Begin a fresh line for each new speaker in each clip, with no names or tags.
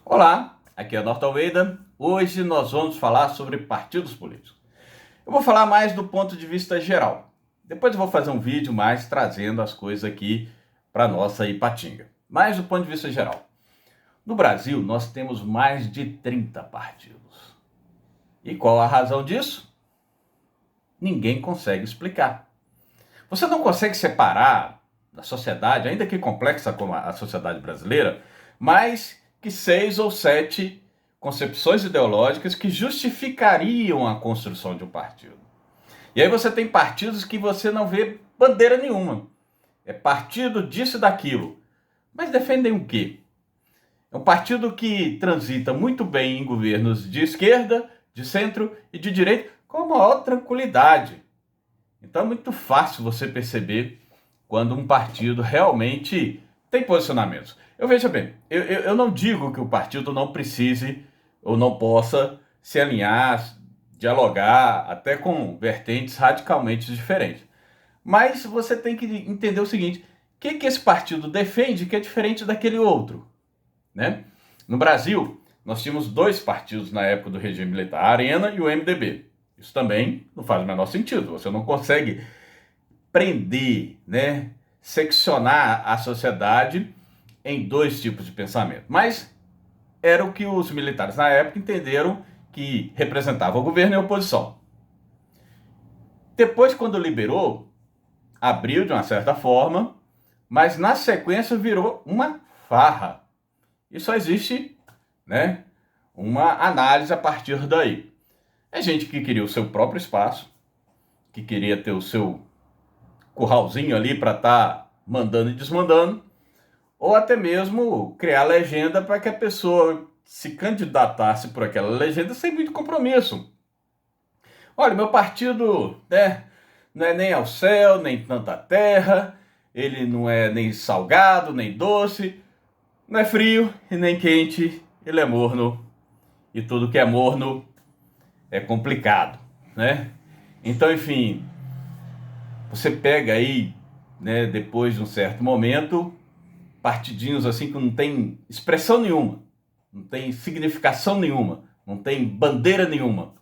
Olá, aqui é Norton Almeida. Hoje nós vamos falar sobre partidos políticos. Eu vou falar mais do ponto de vista geral. Depois eu vou fazer um vídeo mais trazendo as coisas aqui para nossa Ipatinga. Mais do ponto de vista geral. No Brasil, nós temos mais de 30 partidos. E qual a razão disso? Ninguém consegue explicar. Você não consegue separar da sociedade, ainda que complexa como a sociedade brasileira, mais que 6 ou 7 concepções ideológicas que justificariam a construção de um partido. E aí você tem partidos que você não vê bandeira nenhuma. É partido disso e daquilo. Mas defendem o quê? É um partido que transita muito bem em governos de esquerda, de centro e de direita com a maior tranquilidade. Então é muito fácil você perceber quando um partido realmente tem posicionamentos. Veja bem, eu não digo que o partido não precise ou não possa se alinhar, dialogar, até com vertentes radicalmente diferentes. Mas você tem que entender o seguinte: o que esse partido defende que é diferente daquele outro, né? No Brasil, nós tínhamos 2 partidos na época do regime militar, a Arena e o MDB. Isso também não faz o menor sentido. Você não consegue prender, né, seccionar a sociedade em 2 tipos de pensamento. Mas era o que os militares na época entenderam que representava o governo e a oposição. Depois, quando liberou, abriu de uma certa forma, mas na sequência virou uma farra. E só existe, né, uma análise a partir daí. É gente que queria o seu próprio espaço, que queria ter o seu curralzinho ali para estar mandando e desmandando, ou até mesmo criar legenda para que a pessoa se candidatasse por aquela legenda sem muito compromisso. Olha, meu partido, né, não é nem ao céu, nem tanta terra, ele não é nem salgado, nem doce, não é frio e nem quente, ele é morno. E tudo que é morno é complicado, né? Então, enfim, você pega aí, né, depois de um certo momento, partidinhos assim que não tem expressão nenhuma, não tem significação nenhuma, não tem bandeira nenhuma.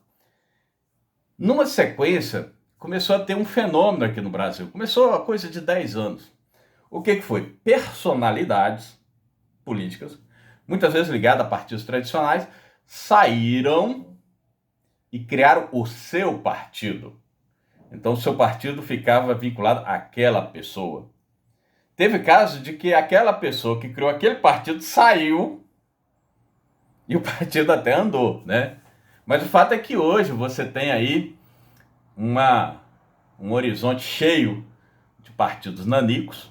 Numa sequência, começou a ter um fenômeno aqui no Brasil. Começou a coisa de 10 anos. O que foi? Personalidades políticas, muitas vezes ligadas a partidos tradicionais, saíram e criaram o seu partido. Então, o seu partido ficava vinculado àquela pessoa. Teve caso de que aquela pessoa que criou aquele partido saiu e o partido até andou, né? Mas o fato é que hoje você tem aí um horizonte cheio de partidos nanicos,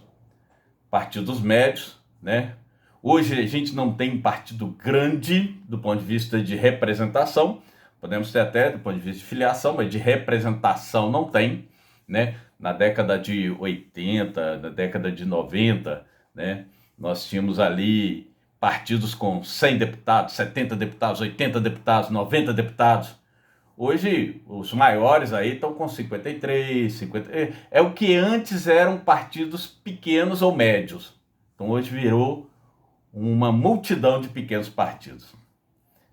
partidos médios, né? Hoje a gente não tem partido grande do ponto de vista de representação, podemos ter até do ponto de vista de filiação, mas de representação não tem, né? Na década de 80, na década de 90, né? Nós tínhamos ali partidos com 100 deputados, 70 deputados, 80 deputados, 90 deputados. Hoje, os maiores aí estão com 53, 50... É o que antes eram partidos pequenos ou médios. Então hoje virou uma multidão de pequenos partidos.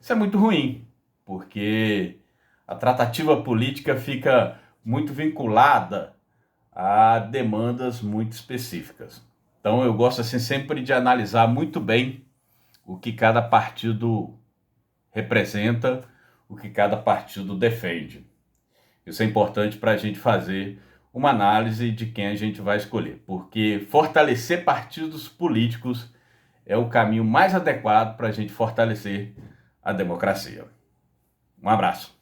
Isso é muito ruim, porque a tratativa política fica muito vinculada a demandas muito específicas. Então eu gosto assim sempre de analisar muito bem o que cada partido representa, o que cada partido defende. Isso é importante para a gente fazer uma análise de quem a gente vai escolher, porque fortalecer partidos políticos é o caminho mais adequado para a gente fortalecer a democracia. Um abraço.